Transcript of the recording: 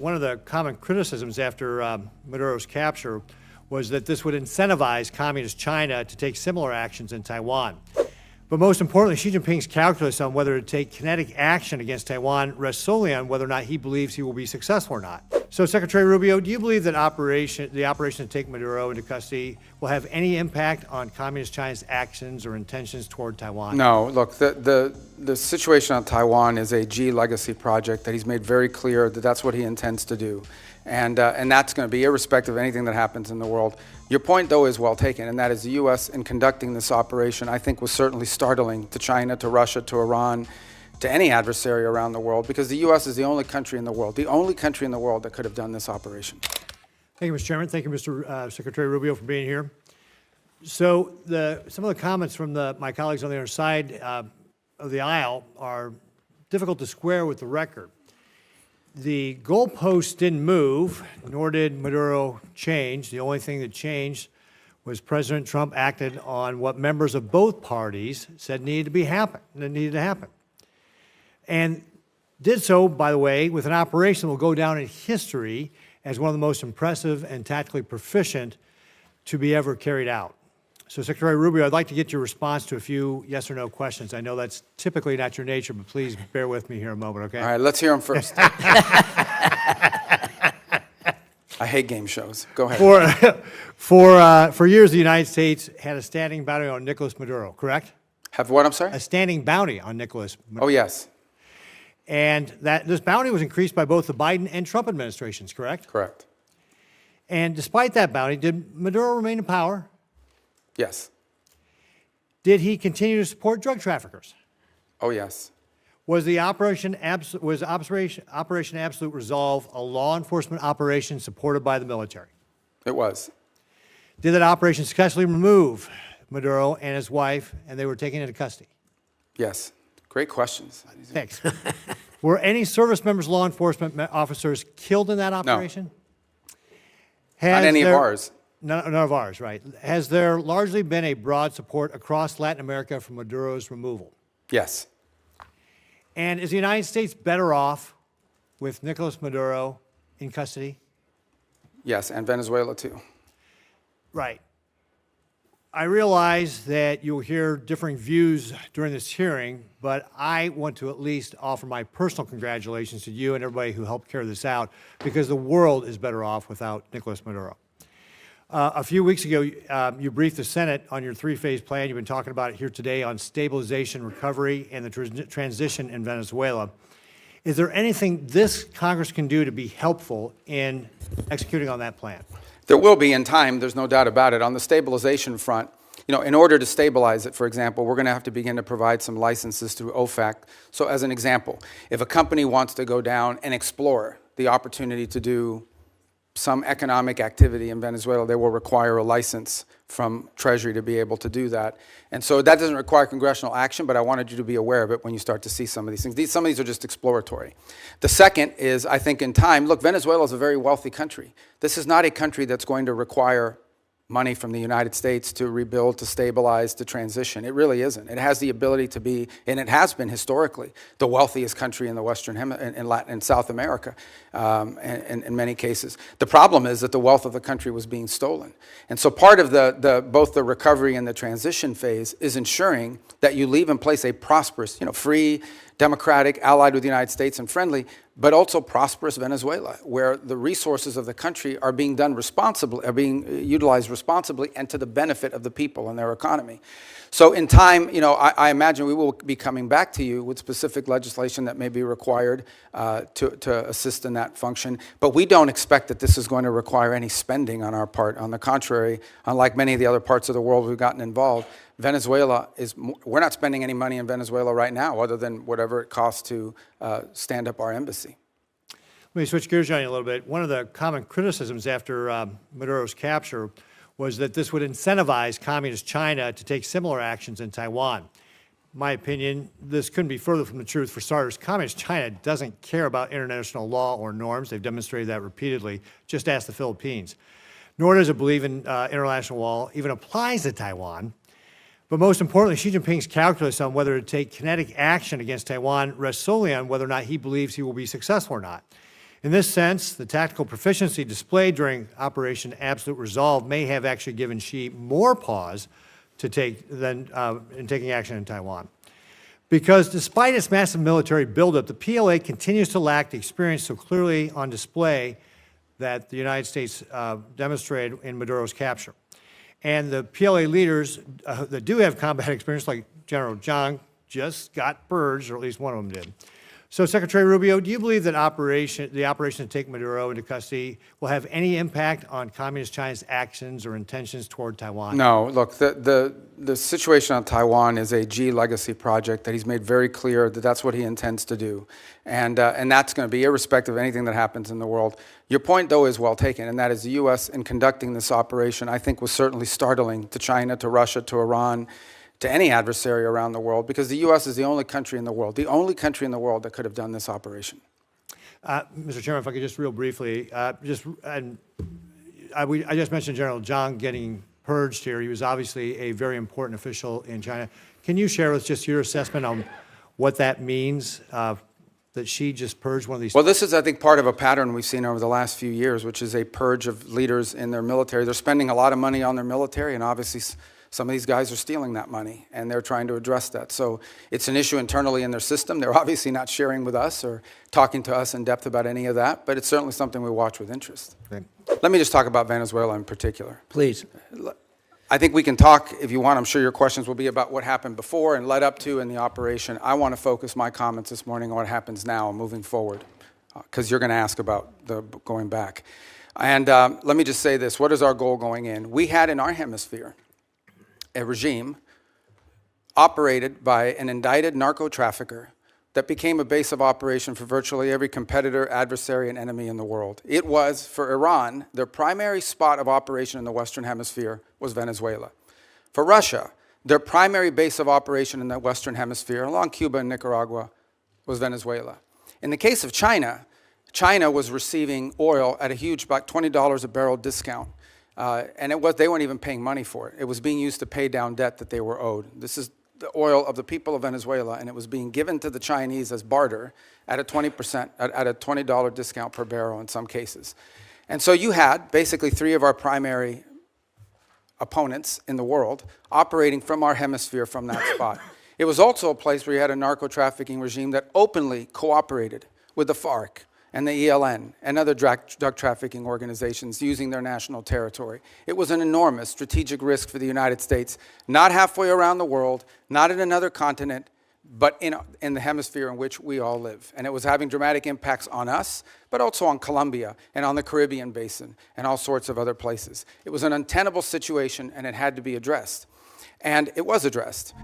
one of the common criticisms after Maduro's capture was that this would incentivize communist China to take similar actions in Taiwan. But most importantly, Xi Jinping's calculus on whether to take kinetic action against Taiwan rests solely on whether or not he believes he will be successful or not. So, Secretary Rubio, do you believe that the operation to take Maduro into custody will have any impact on communist China's actions or intentions toward Taiwan? No. Look, the situation on Taiwan is a Xi legacy project that he's made very clear that that's what he intends to do. And that's going to be irrespective of anything that happens in the world. Your point, though, is well taken, and that is the U.S. in conducting this operation, I think, was certainly startling to China, to Russia, to Iran, to any adversary around the world, because the U.S. is the only country in the world that could have done this operation. Thank you, Mr. Chairman. Thank you, Mr. Secretary Rubio, for being here. So some of the comments from my colleagues on the other side of the aisle are difficult to square with the record. The goalposts didn't move, nor did Maduro change. The only thing that changed was President Trump acted on what members of both parties said needed to happen. And did so, by the way, with an operation that will go down in history as one of the most impressive and tactically proficient to be ever carried out. So, Secretary Rubio, I'd like to get your response to a few yes or no questions. I know that's typically not your nature, but please bear with me here a moment, okay? All right, let's hear them first. I hate game shows. Go ahead. For years, the United States had a standing bounty on Nicolas Maduro, correct? Have what, I'm sorry? A standing bounty on Nicolas Maduro. Oh, yes. And this bounty was increased by both the Biden and Trump administrations, correct? Correct. And despite that bounty, did Maduro remain in power? Yes. Did he continue to support drug traffickers? Oh, yes. Was Operation Absolute Resolve a law enforcement operation supported by the military? It was. Did that operation successfully remove Maduro and his wife, and they were taken into custody? Yes. Great questions. Thanks. Were any service members, law enforcement officers killed in that operation? No. Not any of ours. None of ours, right. Has there largely been a broad support across Latin America for Maduro's removal? Yes. And is the United States better off with Nicolas Maduro in custody? Yes, and Venezuela too. Right. I realize that you'll hear differing views during this hearing, but I want to at least offer my personal congratulations to you and everybody who helped carry this out, because the world is better off without Nicolas Maduro. A few weeks ago, you briefed the Senate on your three-phase plan. You've been talking about it here today on stabilization, recovery, and the transition in Venezuela. Is there anything this Congress can do to be helpful in executing on that plan? There will be in time, there's no doubt about it. On the stabilization front, in order to stabilize it, for example, we're going to have to begin to provide some licenses through OFAC. So as an example, if a company wants to go down and explore the opportunity to do some economic activity in Venezuela, they will require a license from Treasury to be able to do that. And so that doesn't require congressional action, but I wanted you to be aware of it when you start to see some of these things. Some of these are just exploratory. The second is, I think in time, look, Venezuela is a very wealthy country. This is not a country that's going to require money from the United States to rebuild, to stabilize, to transition. It really isn't. It has the ability to be, and it has been historically, the wealthiest country in the Western Hemisphere, in Latin and South America, in many cases. The problem is that the wealth of the country was being stolen. And so part of both the recovery and the transition phase is ensuring that you leave in place a prosperous, free, democratic, allied with the United States and friendly, but also prosperous Venezuela, where the resources of the country are being utilized responsibly and to the benefit of the people and their economy. So in time, I imagine we will be coming back to you with specific legislation that may be required to assist in that function. But we don't expect that this is going to require any spending on our part. On the contrary, unlike many of the other parts of the world we've gotten involved, Venezuela we're not spending any money in Venezuela right now other than whatever it costs to stand up our embassy. Let me switch gears on you a little bit. One of the common criticisms after Maduro's capture was that this would incentivize communist China to take similar actions in Taiwan. In my opinion, this couldn't be further from the truth. For starters, communist China doesn't care about international law or norms. They've demonstrated that repeatedly. Just ask the Philippines. Nor does it believe in international law even applies to Taiwan. But most importantly, Xi Jinping's calculus on whether to take kinetic action against Taiwan rests solely on whether or not he believes he will be successful or not. In this sense, the tactical proficiency displayed during Operation Absolute Resolve may have actually given Xi more pause to take than in taking action in Taiwan. Because despite its massive military buildup, the PLA continues to lack the experience so clearly on display that the United States demonstrated in Maduro's capture. And the PLA leaders that do have combat experience, like General Zhang, just got purged, or at least one of them did. So, Secretary Rubio, do you believe that the operation to take Maduro into custody will have any impact on Communist China's actions or intentions toward Taiwan? No, look, the situation on Taiwan is a Xi legacy project that he's made very clear that that's what he intends to do. And that's going to be irrespective of anything that happens in the world. Your point, though, is well taken, and that is the U.S. in conducting this operation, I think, was certainly startling to China, to Russia, to Iran, to any adversary around the world, because the U.S. is the only country in the world that could have done this operation. Mr. Chairman, if I could just real briefly, I just mentioned General Zhang getting purged here. He was obviously a very important official in China. Can you share with us just your assessment on what that means, that Xi just purged one of these? Well, this is, I think, part of a pattern we've seen over the last few years, which is a purge of leaders in their military. They're spending a lot of money on their military, and obviously some of these guys are stealing that money, and they're trying to address that. So it's an issue internally in their system. They're obviously not sharing with us or talking to us in depth about any of that, but it's certainly something we watch with interest. Okay. Let me just talk about Venezuela in particular. Please. I think we can talk, if you want. I'm sure your questions will be about what happened before and led up to in the operation. I want to focus my comments this morning on what happens now and moving forward, because you're going to ask about the going back. And let me just say this. What is our goal going in? We had in our hemisphere a regime operated by an indicted narco-trafficker that became a base of operation for virtually every competitor, adversary, and enemy in the world. It was, for Iran, their primary spot of operation in the Western Hemisphere was Venezuela. For Russia, their primary base of operation in the Western Hemisphere, along Cuba and Nicaragua, was Venezuela. In the case of China, China was receiving oil at a huge, about $20 a barrel discount. And they weren't even paying money for it. It was being used to pay down debt that they were owed. This is the oil of the people of Venezuela, and it was being given to the Chinese as barter at a 20%, at a $20 discount per barrel in some cases. And so you had basically three of our primary opponents in the world operating from our hemisphere from that spot. It was also a place where you had a narco-trafficking regime that openly cooperated with the FARC and the ELN and other drug trafficking organizations using their national territory. It was an enormous strategic risk for the United States, not halfway around the world, not in another continent, but in the hemisphere in which we all live. And it was having dramatic impacts on us, but also on Colombia and on the Caribbean basin and all sorts of other places. It was an untenable situation, and it had to be addressed. And it was addressed.